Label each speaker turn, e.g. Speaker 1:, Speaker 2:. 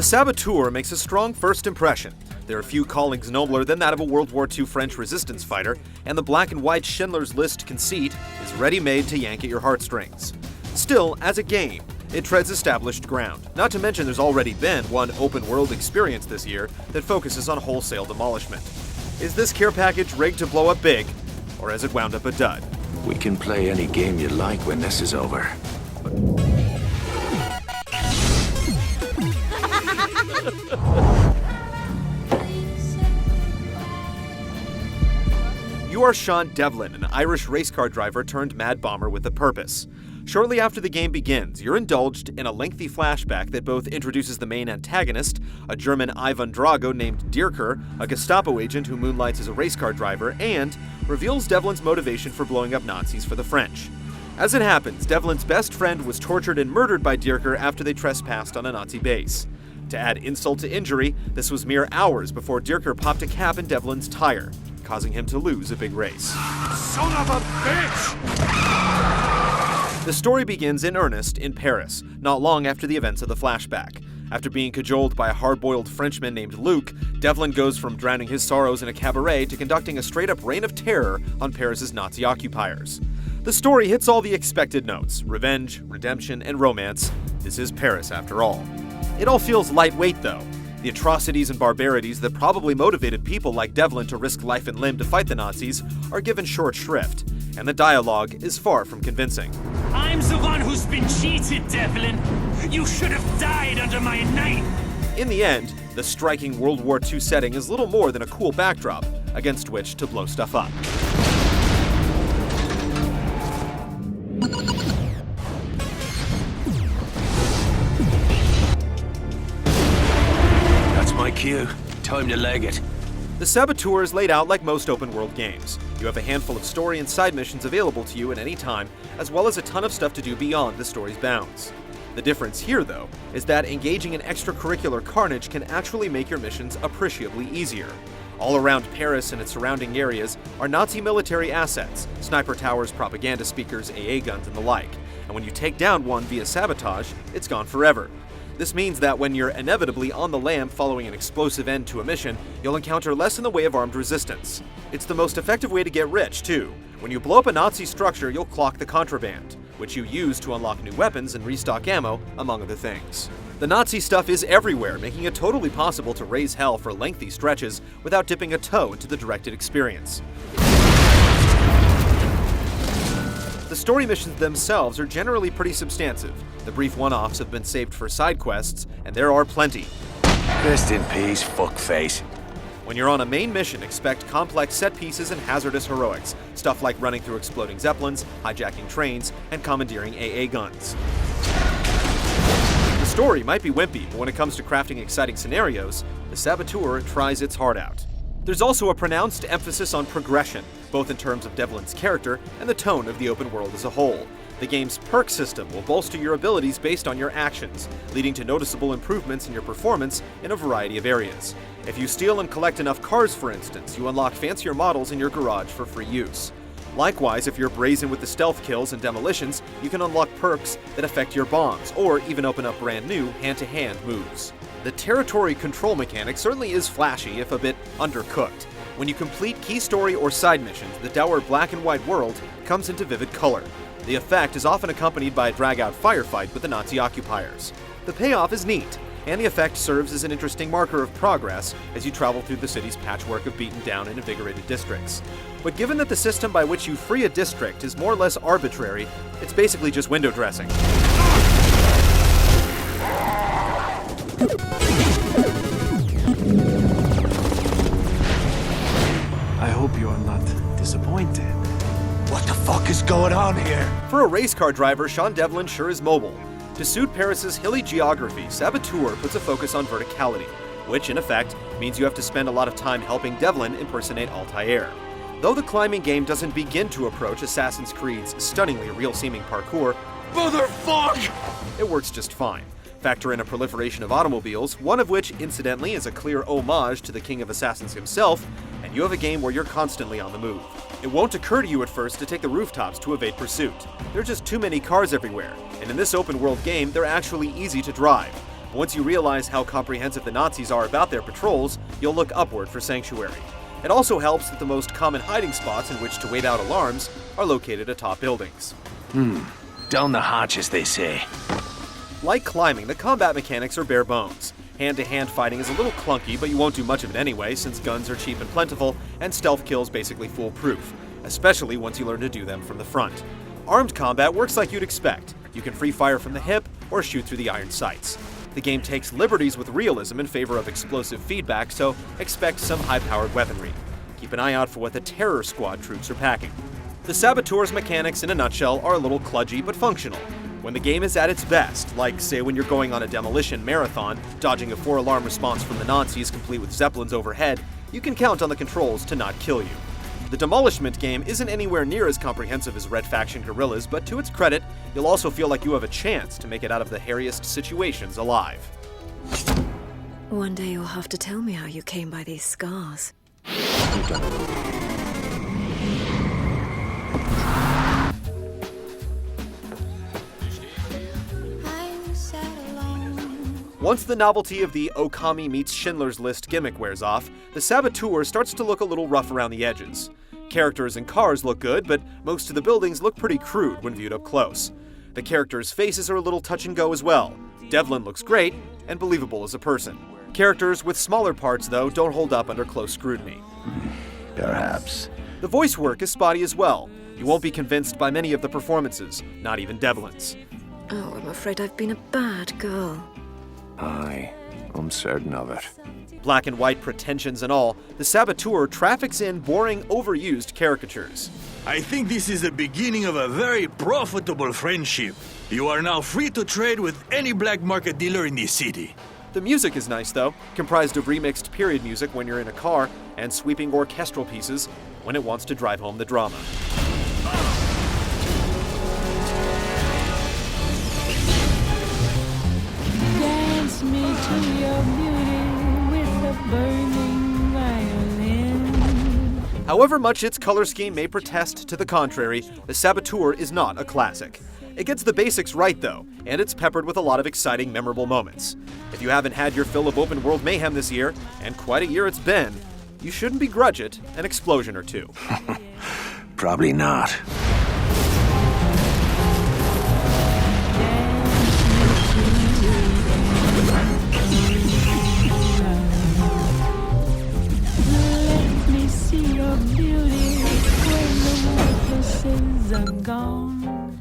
Speaker 1: Saboteur makes a strong first impression. There are few callings nobler than that of a World War II French resistance fighter, and the black and white Schindler's List conceit is ready-made to yank at your heartstrings. Still, as a game, it treads established ground. Not to mention there's already been one open-world experience this year that focuses on wholesale demolishment. Is this care package rigged to blow up big, or has it wound up a dud?
Speaker 2: We can play any game you like when this is over.
Speaker 1: You are Sean Devlin, an Irish race car driver turned mad bomber with a purpose. Shortly after the game begins, you're indulged in a lengthy flashback that both introduces the main antagonist, a German Ivan Drago named Dierker, a Gestapo agent who moonlights as a race car driver, and reveals Devlin's motivation for blowing up Nazis for the French. As it happens, Devlin's best friend was tortured and murdered by Dierker after they trespassed on a Nazi base. To add insult to injury, this was mere hours before Dierker popped a cap in Devlin's tire, causing him to lose a big race.
Speaker 3: Son of a bitch!
Speaker 1: The story begins in earnest in Paris, not long after the events of the flashback. After being cajoled by a hard-boiled Frenchman named Luc, Devlin goes from drowning his sorrows in a cabaret to conducting a straight-up reign of terror on Paris's Nazi occupiers. The story hits all the expected notes: revenge, redemption, and romance. This is Paris, after all. It all feels lightweight, though. The atrocities and barbarities that probably motivated people like Devlin to risk life and limb to fight the Nazis are given short shrift, and the dialogue is far from convincing.
Speaker 4: I'm the one who's been cheated, Devlin. You should have died under my knife.
Speaker 1: In the end, the striking World War II setting is little more than a cool backdrop against which to blow stuff up.
Speaker 2: That's my cue. Time to leg it.
Speaker 1: The Saboteur is laid out like most open-world games. You have a handful of story and side missions available to you at any time, as well as a ton of stuff to do beyond the story's bounds. The difference here, though, is that engaging in extracurricular carnage can actually make your missions appreciably easier. All around Paris and its surrounding areas are Nazi military assets, sniper towers, propaganda speakers, AA guns, and the like. And when you take down one via sabotage, it's gone forever. This means that when you're inevitably on the lam following an explosive end to a mission, you'll encounter less in the way of armed resistance. It's the most effective way to get rich, too. When you blow up a Nazi structure, you'll clock the contraband, which you use to unlock new weapons and restock ammo, among other things. The Nazi stuff is everywhere, making it totally possible to raise hell for lengthy stretches without dipping a toe into the directed experience. The story missions themselves are generally pretty substantive. The brief one-offs have been saved for side quests, and there are plenty.
Speaker 2: Rest in peace, fuckface.
Speaker 1: When you're on a main mission, expect complex set pieces and hazardous heroics, stuff like running through exploding zeppelins, hijacking trains, and commandeering AA guns. The story might be wimpy, but when it comes to crafting exciting scenarios, the Saboteur tries its heart out. There's also a pronounced emphasis on progression, both in terms of Devlin's character and the tone of the open world as a whole. The game's perk system will bolster your abilities based on your actions, leading to noticeable improvements in your performance in a variety of areas. If you steal and collect enough cars, for instance, you unlock fancier models in your garage for free use. Likewise, if you're brazen with the stealth kills and demolitions, you can unlock perks that affect your bombs, or even open up brand new hand-to-hand moves. The territory control mechanic certainly is flashy, if a bit undercooked. When you complete key story or side missions, the dour black and white world comes into vivid color. The effect is often accompanied by a drag-out firefight with the Nazi occupiers. The payoff is neat, and the effect serves as an interesting marker of progress as you travel through the city's patchwork of beaten down and invigorated districts. But given that the system by which you free a district is more or less arbitrary, it's basically just window dressing.
Speaker 3: I hope you are not disappointed.
Speaker 2: What the fuck is going on here?
Speaker 1: For a race car driver, Sean Devlin sure is mobile. To suit Paris's hilly geography, Saboteur puts a focus on verticality, which in effect means you have to spend a lot of time helping Devlin impersonate Altair. Though the climbing game doesn't begin to approach Assassin's Creed's stunningly real-seeming parkour,
Speaker 2: Motherfuck!
Speaker 1: it works just fine. Factor in a proliferation of automobiles, one of which, incidentally, is a clear homage to the King of Assassins himself, and you have a game where you're constantly on the move. It won't occur to you at first to take the rooftops to evade pursuit. There are just too many cars everywhere, and in this open-world game, they're actually easy to drive. Once you realize how comprehensive the Nazis are about their patrols, you'll look upward for sanctuary. It also helps that the most common hiding spots in which to wait out alarms are located atop buildings.
Speaker 2: Down the hatch, as they say.
Speaker 1: Like climbing, the combat mechanics are bare bones. Hand-to-hand fighting is a little clunky, but you won't do much of it anyway, since guns are cheap and plentiful, and stealth kills basically foolproof, especially once you learn to do them from the front. Armed combat works like you'd expect. You can free fire from the hip, or shoot through the iron sights. The game takes liberties with realism in favor of explosive feedback, so expect some high-powered weaponry. Keep an eye out for what the Terror Squad troops are packing. The Saboteur's mechanics, in a nutshell, are a little kludgy but functional. When the game is at its best, like say when you're going on a demolition marathon, dodging a 4-alarm response from the Nazis complete with zeppelins overhead, you can count on the controls to not kill you. The Demolishment game isn't anywhere near as comprehensive as Red Faction Guerrillas, but to its credit, you'll also feel like you have a chance to make it out of the hairiest situations alive.
Speaker 5: One day you'll have to tell me how you came by these scars.
Speaker 1: Once the novelty of the Okami meets Schindler's List gimmick wears off, the Saboteur starts to look a little rough around the edges. Characters and cars look good, but most of the buildings look pretty crude when viewed up close. The characters' faces are a little touch and go as well. Devlin looks great, and believable as a person. Characters with smaller parts, though, don't hold up under close scrutiny.
Speaker 2: Perhaps.
Speaker 1: The voice work is spotty as well. You won't be convinced by many of the performances, not even Devlin's.
Speaker 5: Oh, I'm afraid I've been a bad girl.
Speaker 2: Aye, I'm certain of it.
Speaker 1: Black and white pretensions and all, the Saboteur traffics in boring, overused caricatures.
Speaker 6: I think this is the beginning of a very profitable friendship. You are now free to trade with any black market dealer in the city.
Speaker 1: The music is nice, though, comprised of remixed period music when you're in a car and sweeping orchestral pieces when it wants to drive home the drama.
Speaker 7: Dance me to your beauty with a burning violin.
Speaker 1: However much its color scheme may protest to the contrary, the Saboteur is not a classic. It gets the basics right, though, and it's peppered with a lot of exciting, memorable moments. If you haven't had your fill of open-world mayhem this year, and quite a year it's been, you shouldn't begrudge it an explosion or two.
Speaker 2: Probably not.
Speaker 7: Let me see your beauty when the witnesses are gone.